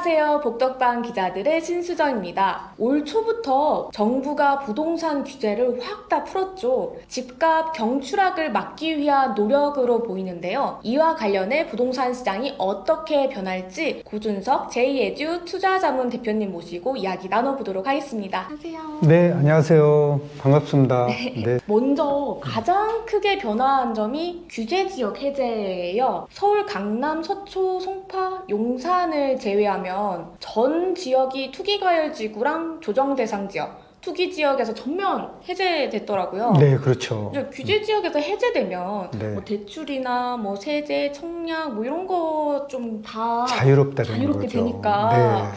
안녕하세요. 복덕방 기자들의 신수정입니다. 올 초부터 정부가 부동산 규제를 확 다 풀었죠. 집값 경추락을 막기 위한 노력으로 보이는데요. 이와 관련해 부동산 시장이 어떻게 변할지 고준석 j-에듀 투자자문 대표님 모시고 이야기 나눠보도록 하겠습니다. 안녕하세요. 네, 안녕하세요. 반갑습니다. 네. 먼저 가장 크게 변화한 점이 규제 지역 해제예요. 서울, 강남, 서초, 송파, 용산을 제외하면 전 지역이 투기과열지구랑 조정대상 지역, 투기 지역에서 전면 해제됐더라고요. 네, 그렇죠. 이제 규제 지역에서 해제되면 네. 뭐 대출이나 뭐 세제, 청약 뭐 이런 거 좀 다 자유롭게 자유롭게 거죠. 되니까.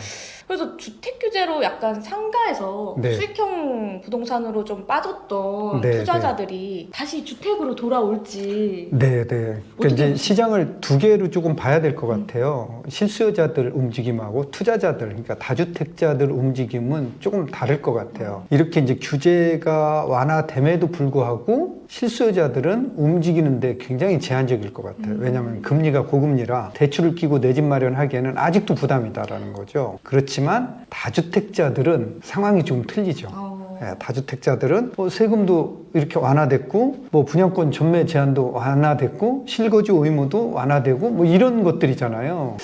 그래서 주택 규제로 약간 상가에서 네. 수익형 부동산으로 좀 빠졌던 네, 투자자들이 다시 주택으로 돌아올지. 네, 네. 그러니까 어떻게 이제 보세요? 시장을 두 개로 조금 봐야 될 것 같아요. 실수요자들 움직임하고 투자자들, 그러니까 다주택자들 움직임은 조금 다를 것 같아요. 이렇게 이제 규제가 완화됨에도 불구하고 실수요자들은 움직이는데 굉장히 제한적일 것 같아요. 왜냐하면 금리가 고금리라 대출을 끼고 내 집 마련하기에는 아직도 부담이다라는 거죠. 그렇지만 다주택자들은 상황이 좀 틀리죠. 예, 다주택자들은 뭐 세금도 이렇게 완화됐고 뭐 분양권 전매 제한도 완화됐고 실거주 의무도 완화되고 뭐 이런 것들이잖아요.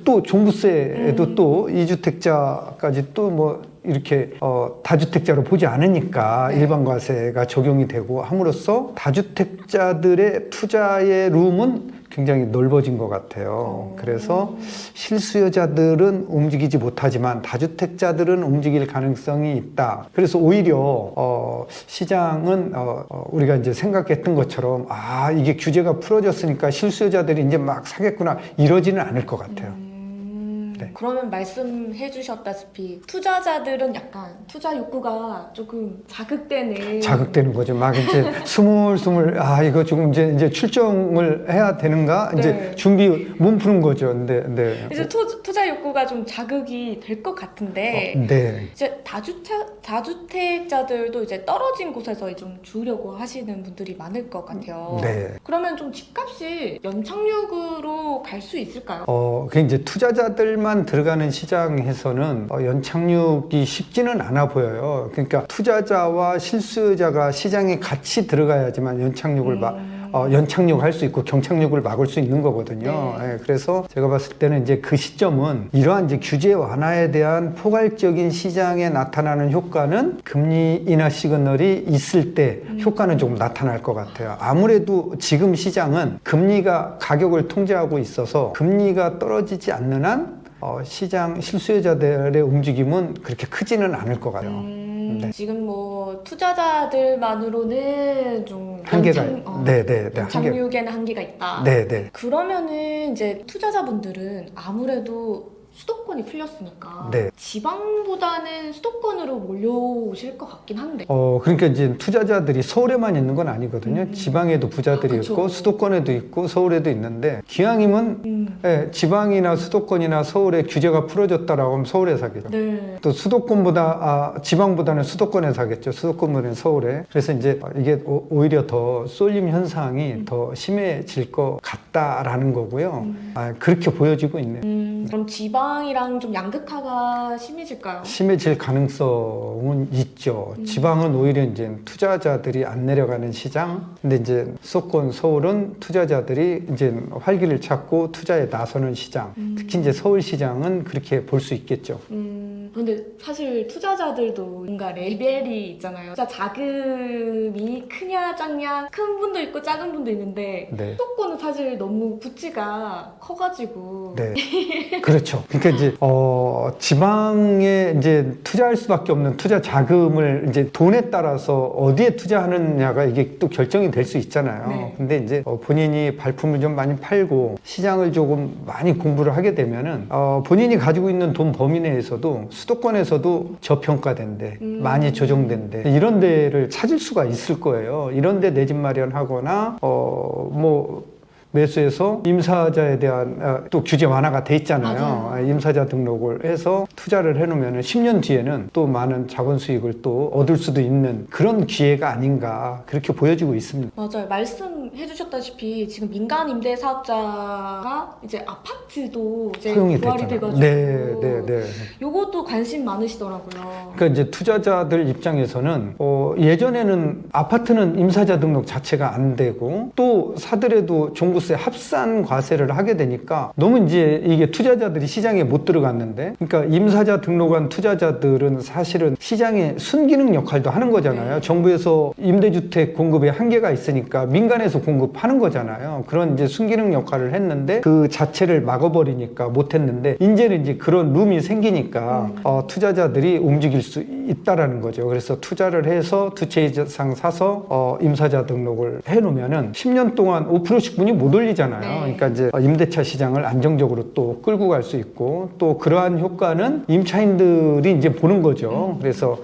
또 종부세에도 또 2주택자까지 또 뭐 이렇게 다주택자로 보지 않으니까 일반 과세가 적용이 되고 함으로써 다주택자들의 투자의 룸은 굉장히 넓어진 것 같아요. 그래서 실수요자들은 움직이지 못하지만 다주택자들은 움직일 가능성이 있다. 그래서 오히려 시장은 우리가 이제 생각했던 것처럼 이게 규제가 풀어졌으니까 실수요자들이 이제 막 사겠구나 이러지는 않을 것 같아요. 네. 그러면 말씀해 주셨다시피 투자자들은 약간 투자 욕구가 조금 자극되는 거죠. 막 이제 스물스물 이거 조금 이제 출정을 해야 되는가 네. 이제 준비 몸 푸는 거죠. 네. 이제 투자 욕구가 좀 자극이 될 것 같은데 네. 이제 다주택자들도 이제 떨어진 곳에서 좀 주려고 하시는 분들이 많을 것 같아요. 네. 그러면 좀 집값이 연착륙으로 갈 수 있을까요? 그 이제 투자자들만 들어가는 시장에서는 연착륙이 쉽지는 않아 보여요. 그러니까 투자자와 실수요자가 시장에 같이 들어가야지만 연착륙할 수 있고 경착륙을 막을 수 있는 거거든요. 네. 예, 그래서 제가 봤을 때는 이제 그 시점은 이러한 이제 규제 완화에 대한 포괄적인 시장에 나타나는 효과는 금리 인하 시그널이 있을 때 효과는 조금 나타날 것 같아요. 아무래도 지금 시장은 금리가 가격을 통제하고 있어서 금리가 떨어지지 않는 한 시장 실수요자들의 움직임은 그렇게 크지는 않을 것 같아요. 네. 지금 뭐 투자자들만으로는 좀 한계가 장육에는 한계가 있다. 네. 그러면은 이제 투자자분들은 아무래도 수도권이 풀렸으니까 네. 지방보다는 수도권으로 몰려오실 것 같긴 한데. 그러니까 이제 투자자들이 서울에만 있는 건 아니거든요. 지방에도 부자들이 그쵸. 있고 수도권에도 있고 서울에도 있는데 기왕이면 지방이나 수도권이나 서울에 규제가 풀어졌다라고 하면 서울에 사겠죠. 네. 또 지방보다는 수도권에 사겠죠. 수도권보다는 서울에. 그래서 이제 이게 오히려 더 쏠림 현상이 더 심해질 것 같다라는 거고요. 그렇게 보여지고 있네요. 그럼 지방이랑 좀 양극화가 심해질까요? 심해질 가능성은 있죠. 지방은 오히려 이제 투자자들이 안 내려가는 시장. 근데 이제 수도권, 서울은 투자자들이 이제 활기를 찾고 투자에 나서는 시장. 특히 이제 서울 시장은 그렇게 볼 수 있겠죠. 근데 사실 투자자들도 뭔가 레벨이 있잖아요. 투자 자금이 크냐 작냐 큰 분도 있고 작은 분도 있는데 네. 수도권은 사실 너무 부지가 커가지고 네. 그렇죠. 그러니까 이제 지방에 이제 투자할 수밖에 없는 투자 자금을 이제 돈에 따라서 어디에 투자하느냐가 이게 또 결정이 될 수 있잖아요. 네. 근데 이제 본인이 발품을 좀 많이 팔고 시장을 조금 많이 공부를 하게 되면은 본인이 가지고 있는 돈 범위 내에서도 수도권에서도 저평가된 데 많이 조정된 데 이런 데를 찾을 수가 있을 거예요. 이런 데 내 집 마련하거나 매수해서 임사자에 대한 또 규제 완화가 돼 있잖아요. 맞아요. 임사자 등록을 해서 투자를 해놓으면 10년 뒤에는 또 많은 자본 수익을 또 얻을 수도 있는 그런 기회가 아닌가 그렇게 보여지고 있습니다. 맞아요. 말씀해 주셨다시피 지금 민간 임대 사업자가 이제 아파트도 이제 허용이 부활이 됐잖아요. 돼가지고 네. 요것도 관심 많으시더라고요. 그러니까 이제 투자자들 입장에서는 예전에는 아파트는 임사자 등록 자체가 안 되고 또 사더라도 종부세 합산 과세를 하게 되니까 너무 이제 이게 투자자들이 시장에 못 들어갔는데, 그러니까 임사자 등록한 투자자들은 사실은 시장의 순기능 역할도 하는 거잖아요. 네. 정부에서 임대주택 공급에 한계가 있으니까 민간에서 공급하는 거잖아요. 그런 이제 순기능 역할을 했는데 그 자체를 막아버리니까 못했는데 이제는 이제 그런 룸이 생기니까 투자자들이 움직일 수 있다라는 거죠. 그래서 투자를 해서 두 채 이상 사서 임사자 등록을 해놓으면은 10년 동안 5%씩 분이 못 올리잖아요. 네. 그러니까 이제 임대차 시장을 안정적으로 또 끌고 갈 수 있고 또 그러한 효과는 임차인들이 이제 보는 거죠. 그래서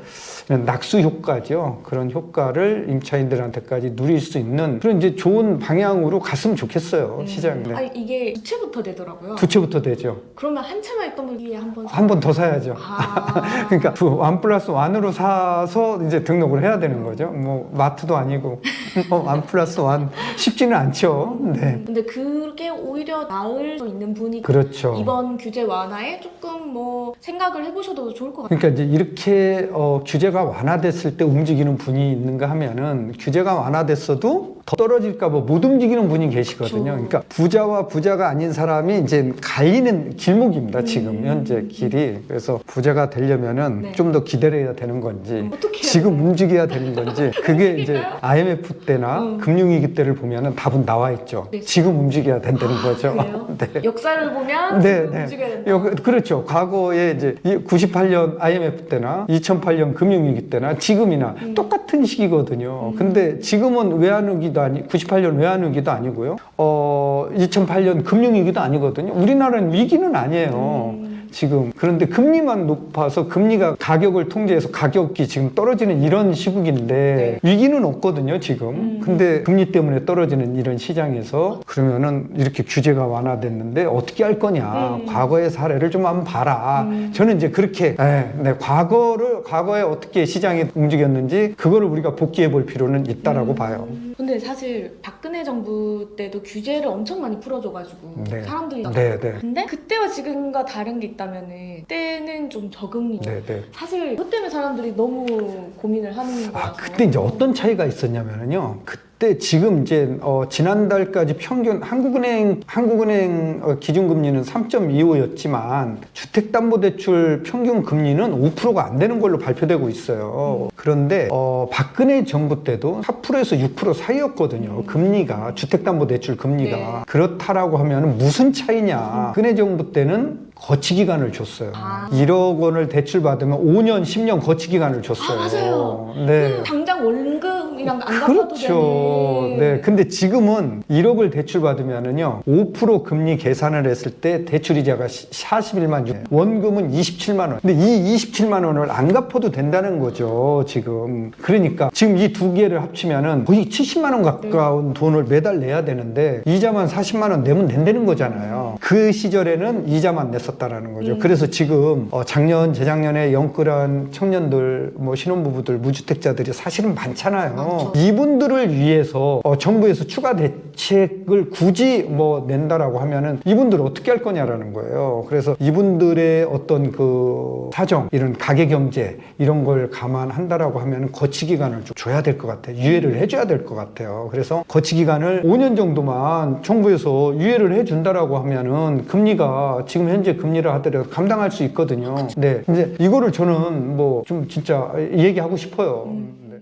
낙수 효과죠. 그런 효과를 임차인들한테까지 누릴 수 있는 그런 이제 좋은 방향으로 갔으면 좋겠어요. 시장에. 아니, 이게 두 채부터 되더라고요. 두 채부터 되죠. 그러면 한 채만 있던 분이 한번 한 번 더 사야죠. 아. 그러니까 1+1으로 사서 이제 등록을 해야 되는 거죠. 뭐 마트도 아니고 1+1 쉽지는 않죠. 네. 근데 그게 오히려 나을 수 있는 분이 그렇죠. 이번 규제 완화에 조금 뭐 생각을 해보셔도 좋을 것 같아요. 그러니까 이제 이렇게 규제가 완화됐을 때 움직이는 분이 있는가 하면은 규제가 완화됐어도 더 떨어질까 봐 못 움직이는 분이 계시거든요. 그렇죠. 그러니까 부자와 부자가 아닌 사람이 이제 갈리는 길목입니다. 지금 현재 길이. 그래서 부자가 되려면은 네. 좀 더 기다려야 되는 건지 어떻게 해야 지금 되나요? 움직여야 되는 건지 그게 이제 IMF 때나 금융위기 때를 보면은 답은 나와 있죠. 네. 지금 움직여야 된다는 거죠. 그래요? 네. 역사를 보면 네, 지금 네. 움직여야 된다. 그렇죠. 과거에 이제 98년 IMF 때나 2008년 금융위기 때나 지금이나 똑같은 시기거든요. 근데 지금은 외환위기도 98년 외환위기도 아니고요. 2008년 금융위기도 아니거든요. 우리나라는 위기는 아니에요. 지금. 그런데 금리만 높아서 금리가 가격을 통제해서 가격이 지금 떨어지는 이런 시국인데 위기는 없거든요, 지금. 근데 금리 때문에 떨어지는 이런 시장에서 그러면은 이렇게 규제가 완화됐는데 어떻게 할 거냐. 과거의 사례를 좀 한번 봐라. 저는 이제 그렇게 과거에 어떻게 시장이 움직였는지 그거를 우리가 복기해 볼 필요는 있다라고 봐요. 근데 사실 박근혜 정부 때도 규제를 엄청 많이 풀어줘가지고 네. 사람들이 네. 근데 그때와 지금과 다른 게 있다면은 그때는 좀 적응이 네. 사실 그것 때문에 사람들이 너무 고민을 하는 거죠. 그때 이제 어떤 차이가 있었냐면요. 그때 지금 이제 지난달까지 평균 한국은행 기준금리는 3.25였지만 주택담보대출 평균 금리는 5%가 안 되는 걸로 발표되고 있어요. 그런데 박근혜 정부 때도 4%에서 6% 사이였거든요. 금리가 주택담보대출 금리가 네. 그렇다라고 하면 무슨 차이냐? 박근혜 정부 때는 거치 기간을 줬어요. 1억 원을 대출 받으면 5년, 10년 거치 기간을 줬어요. 맞아요. 네. 당장 원금이랑 안 갚아도 그렇죠. 되는. 네. 근데 지금은 1억을 대출 받으면은요, 5% 금리 계산을 했을 때 대출 이자가 41만 원, 원금은 27만 원. 근데 이 27만 원을 안 갚아도 된다는 거죠, 지금. 그러니까 지금 이 두 개를 합치면은 거의 70만 원 가까운 돈을 매달 내야 되는데 이자만 40만 원 내면 된다는 거잖아요. 그 시절에는 이자만 냈었다라는 거죠. 그래서 지금 작년, 재작년에 영끌한 청년들, 뭐 신혼부부들, 무주택자들이 사실은 많잖아요. 많죠. 이분들을 위해서 정부에서 추가 대책을 굳이 뭐 낸다라고 하면은 이분들 어떻게 할 거냐라는 거예요. 그래서 이분들의 어떤 그 사정, 이런 가계 경제 이런 걸 감안한다라고 하면은 거치 기간을 좀 줘야 될 것 같아요. 유예를 해줘야 될 것 같아요. 그래서 거치 기간을 5년 정도만 정부에서 유예를 해준다라고 하면은 금리가 지금 현재 금리를 하더라도 감당할 수 있거든요. 네, 이제 이거를 저는 뭐 좀 진짜 얘기하고 싶어요. 네.